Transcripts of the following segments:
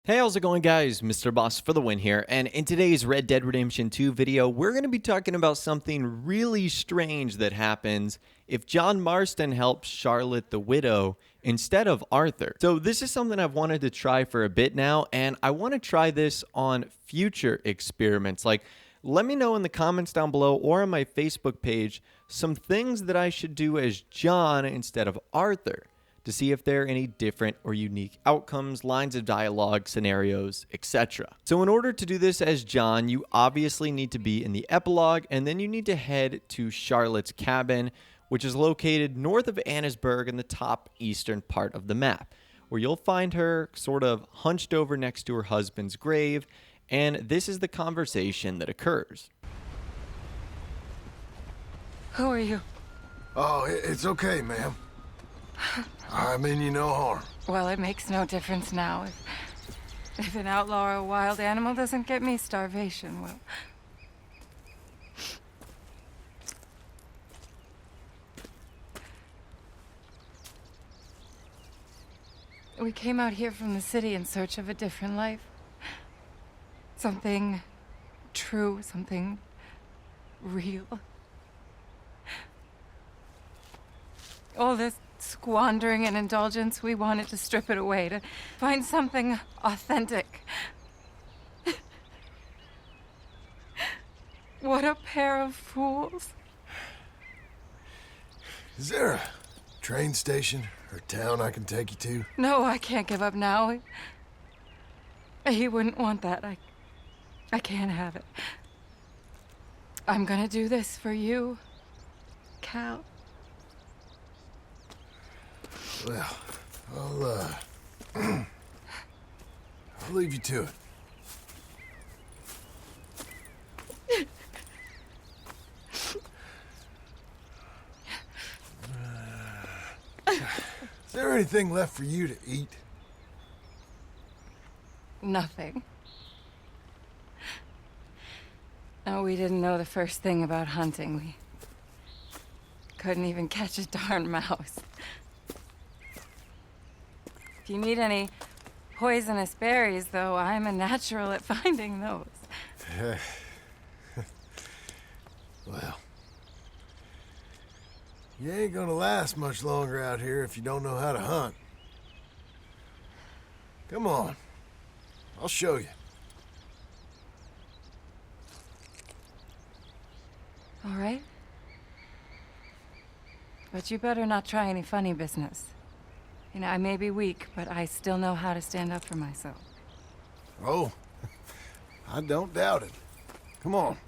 Hey, how's it going, guys? Mr. Boss for the win here, and in today's Red Dead Redemption 2 video, we're going to be talking about something really strange that happens if John Marston helps Charlotte the Widow instead of Arthur. So this is something I've wanted to try for a bit now, and I want to try this on future experiments. Let me know in the comments down below or on my Facebook page some things that I should do as John instead of Arthur, to see if there are any different or unique outcomes, lines of dialogue, scenarios, etc. So in order to do this as John, you obviously need to be in the epilogue, and then you need to head to Charlotte's cabin, which is located north of Annesburg in the top eastern part of the map, where you'll find her sort of hunched over next to her husband's grave, and this is the conversation that occurs. Who are you? Oh, it's okay, ma'am. I mean you no harm. Well, it makes no difference now. If an outlaw or a wild animal doesn't get me, starvation will. We came out here from the city in search of a different life. Something true, something real. All this squandering and indulgence, we wanted to strip it away, to find something authentic. What a pair of fools. Is there a train station or town I can take you to? No, I can't give up now. He wouldn't want that. I can't have it. I'm gonna do this for you, Cal. Well, I'll leave you to it. Is there anything left for you to eat? Nothing. No, we didn't know the first thing about hunting. We couldn't even catch a darn mouse. If you need any poisonous berries, though, I'm a natural at finding those. Well, you ain't gonna last much longer out here if you don't know how to hunt. Come on, I'll show you. All right. But you better not try any funny business. You know, I may be weak, but I still know how to stand up for myself. Oh, I don't doubt it. Come on.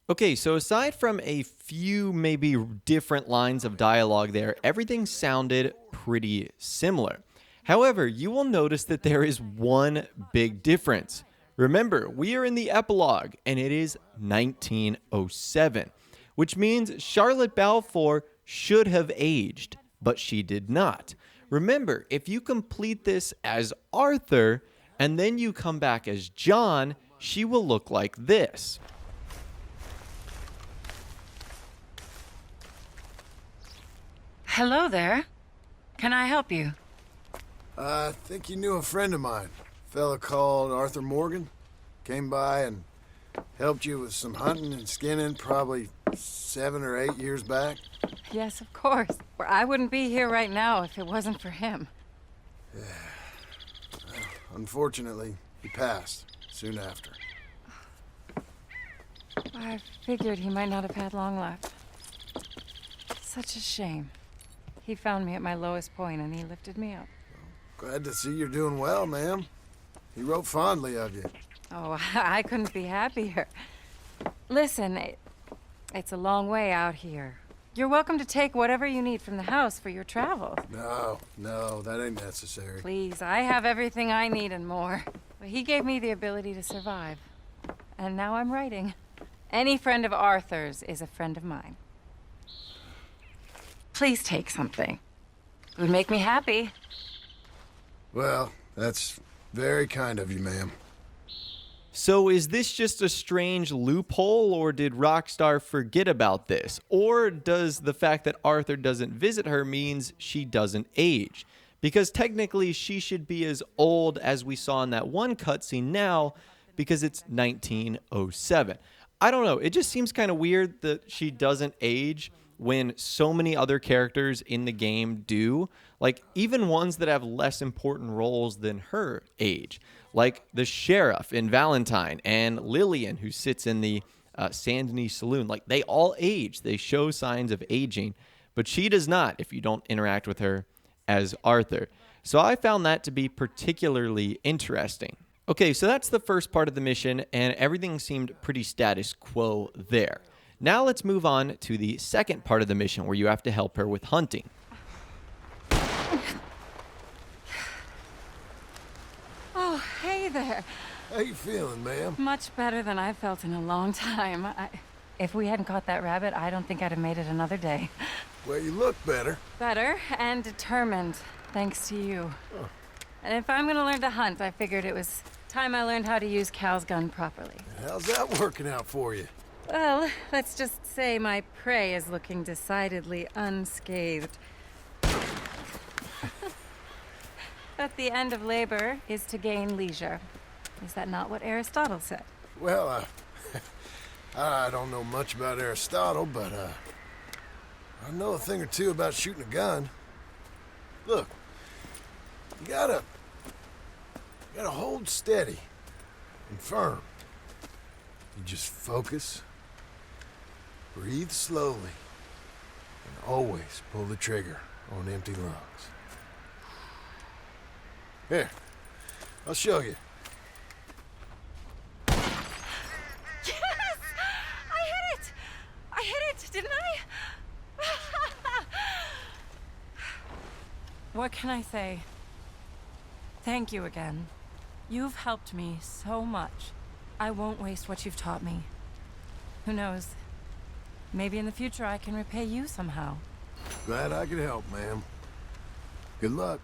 Okay, so aside from a few maybe different lines of dialogue there, everything sounded pretty similar. However, you will notice that there is one big difference. Remember, we are in the epilogue, and it is 1907, which means Charlotte Bafour should have aged, but she did not. Remember, if you complete this as Arthur, and then you come back as John, she will look like this. Hello there. Can I help you? I think you knew a friend of mine, a fella called Arthur Morgan. Came by and helped you with some hunting and skinning probably 7 or 8 years back. Yes, of course. Or I wouldn't be here right now if it wasn't for him. Well, unfortunately, he passed soon after. I figured he might not have had long left. Such a shame. He found me at my lowest point and he lifted me up. Glad to see you're doing well, ma'am. He wrote fondly of you. Oh, I couldn't be happier. Listen, it's a long way out here. You're welcome to take whatever you need from the house for your travels. No, that ain't necessary. Please, I have everything I need and more. But he gave me the ability to survive. And now I'm writing. Any friend of Arthur's is a friend of mine. Please take something. It would make me happy. Well, that's very kind of you, ma'am. So is this just a strange loophole, or did Rockstar forget about this? Or does the fact that Arthur doesn't visit her means she doesn't age? because technically she should be as old as we saw in that one cutscene now, because it's 1907. I don't know. It just seems kind of weird that she doesn't age when so many other characters in the game do. Like, even ones that have less important roles than her age. Like the sheriff in Valentine and Lillian, who sits in the Saint Denis Saloon. Like, they all age. They show signs of aging. But she does not if you don't interact with her as Arthur. So I found that to be particularly interesting. Okay, so that's the first part of the mission, and everything seemed pretty status quo there. Now let's move on to the second part of the mission, where you have to help her with hunting. Oh, hey there. How you feeling, ma'am? Much better than I've felt in a long time. If we hadn't caught that rabbit, I don't think I'd have made it another day. Well, you look better. Better and determined, thanks to you. Oh. And if I'm gonna learn to hunt, I figured it was time I learned how to use Cal's gun properly. How's that working out for you? Well, let's just say my prey is looking decidedly unscathed. But the end of labor is to gain leisure. Is that not what Aristotle said? Well, I don't know much about Aristotle, but I know a thing or two about shooting a gun. Look, you gotta hold steady and firm. You just focus, breathe slowly, and always pull the trigger on empty lungs. Here, I'll show you. Yes! I hit it, didn't I? What can I say? Thank you again. You've helped me so much. I won't waste what you've taught me. Who knows? Maybe in the future I can repay you somehow. Glad I could help, ma'am. Good luck.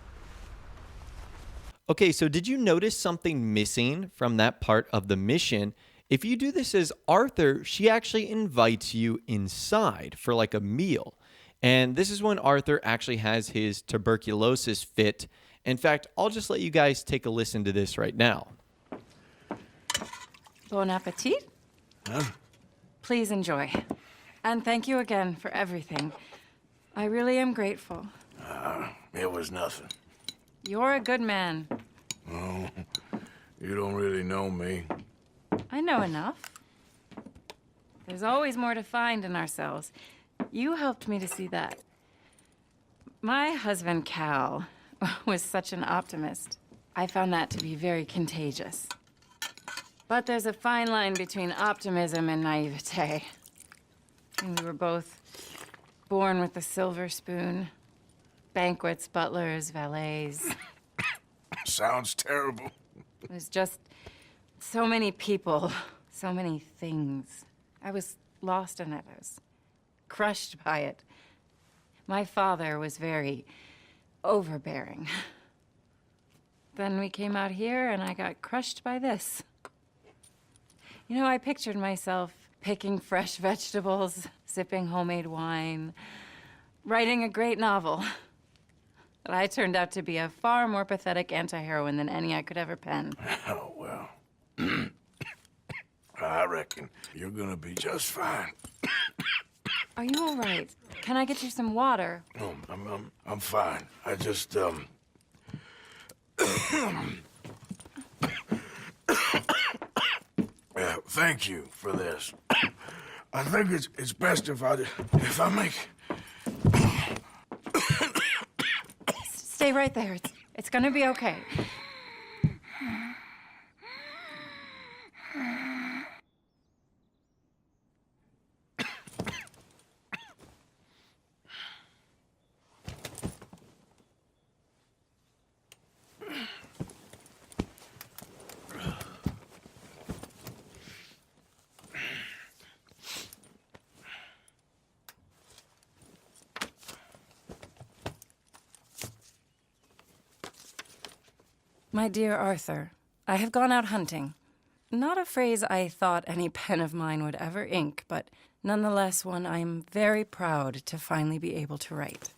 Okay, so did you notice something missing from that part of the mission? If you do this as Arthur, she actually invites you inside for like a meal. And this is when Arthur actually has his tuberculosis fit. In fact, I'll just let you guys take a listen to this right now. Bon appetit. Huh? Please enjoy. And thank you again for everything. I really am grateful. It was nothing. You're a good man. Oh, you don't really know me. I know enough. There's always more to find in ourselves. You helped me to see that. My husband, Cal, was such an optimist. I found that to be very contagious. But there's a fine line between optimism and naivete. And we were both born with a silver spoon. Banquets, butlers, valets. Sounds terrible. It was just so many people, so many things. I was lost in it. I was crushed by it. My father was very overbearing. Then we came out here and I got crushed by this. You know, I pictured myself picking fresh vegetables, sipping homemade wine, writing a great novel. But I turned out to be a far more pathetic anti-heroine than any I could ever pen. Oh, well. I reckon you're gonna be just fine. Are you all right? Can I get you some water? No, I'm fine. I just, yeah, thank you for this. I think it's best if I make... Stay right there. It's gonna be okay. My dear Arthur, I have gone out hunting. Not a phrase I thought any pen of mine would ever ink, but nonetheless one I am very proud to finally be able to write.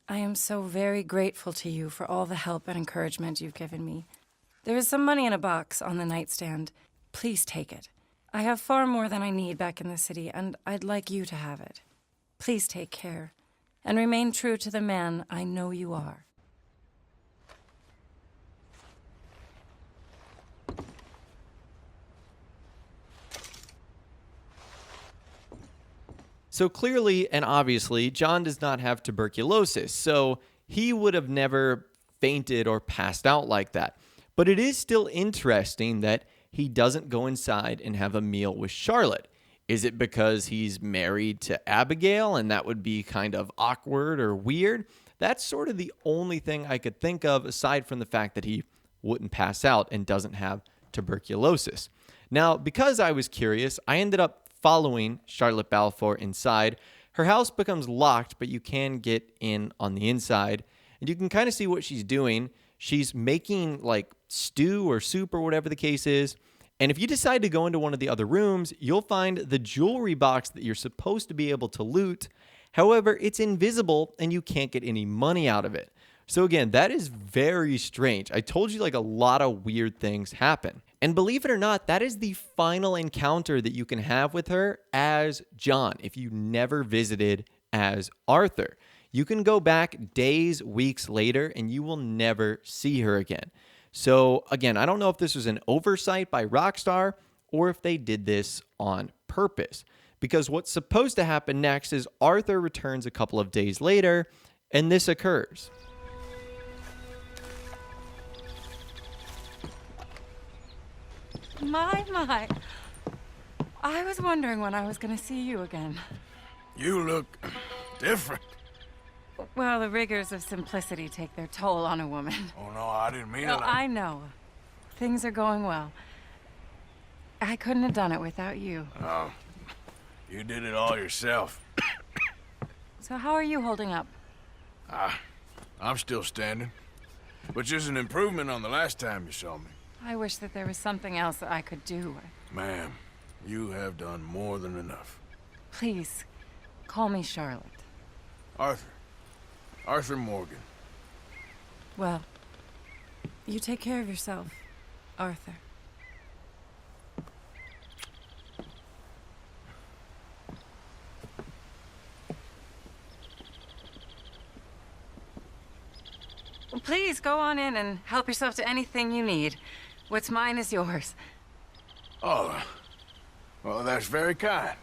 I am so very grateful to you for all the help and encouragement you've given me. There is some money in a box on the nightstand. Please take it. I have far more than I need back in the city, and I'd like you to have it. Please take care, and remain true to the man I know you are. So clearly and obviously, John does not have tuberculosis, so he would have never fainted or passed out like that. But it is still interesting that he doesn't go inside and have a meal with Charlotte. Is it because he's married to Abigail and that would be kind of awkward or weird? That's sort of the only thing I could think of aside from the fact that he wouldn't pass out and doesn't have tuberculosis. Now, because I was curious, I ended up following Charlotte Bafour inside. Her house becomes locked, but you can get in on the inside, and you can kind of see what she's doing. She's making like stew or soup or whatever the case is. And if you decide to go into one of the other rooms, you'll find the jewelry box that you're supposed to be able to loot. However, it's invisible and you can't get any money out of it. So again, that is very strange. I told you like a lot of weird things happen. And believe it or not, that is the final encounter that you can have with her as John if you never visited as Arthur. You can go back days, weeks later, and you will never see her again. So again, I don't know if this was an oversight by Rockstar or if they did this on purpose. Because what's supposed to happen next is Arthur returns a couple of days later, and this occurs. My. I was wondering when I was going to see you again. You look different. Well, the rigors of simplicity take their toll on a woman. Oh, no, I didn't mean No, it. I know. Things are going well. I couldn't have done it without you. Oh, you did it all yourself. So how are you holding up? I'm still standing, which is an improvement on the last time you saw me. I wish that there was something else that I could do. Ma'am, you have done more than enough. Please, call me Charlotte. Arthur Morgan. Well, you take care of yourself, Arthur. Well, please go on in and help yourself to anything you need. What's mine is yours. Oh, well, that's very kind.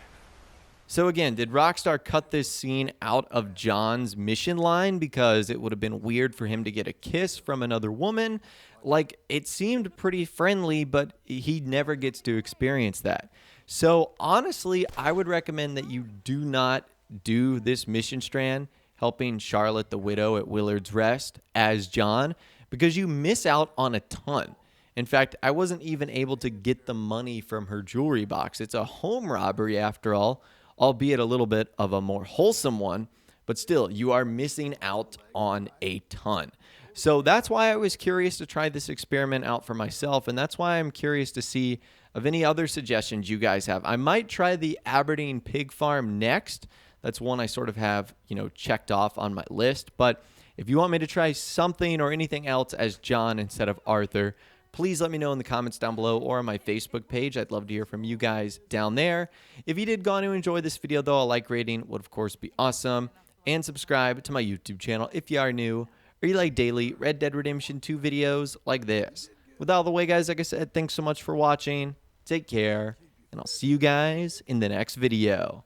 So again, did Rockstar cut this scene out of John's mission line because it would have been weird for him to get a kiss from another woman? Like, it seemed pretty friendly, but he never gets to experience that. So honestly, I would recommend that you do not do this mission strand, helping Charlotte the Widow at Willard's Rest as John, because you miss out on a ton. In fact, I wasn't even able to get the money from her jewelry box. It's a home robbery after all, albeit a little bit of a more wholesome one, but still, you are missing out on a ton. So that's why I was curious to try this experiment out for myself, and that's why I'm curious to see of any other suggestions you guys have. I might try the Aberdeen Pig Farm next. That's one I sort of have, checked off on my list. But if you want me to try something or anything else as John instead of Arthur, please let me know in the comments down below or on my Facebook page. I'd love to hear from you guys down there. If you did go on to enjoy this video, though, a like rating would, of course, be awesome. And subscribe to my YouTube channel if you are new or you like daily Red Dead Redemption 2 videos like this. With all the way, guys, like I said, thanks so much for watching. Take care, and I'll see you guys in the next video.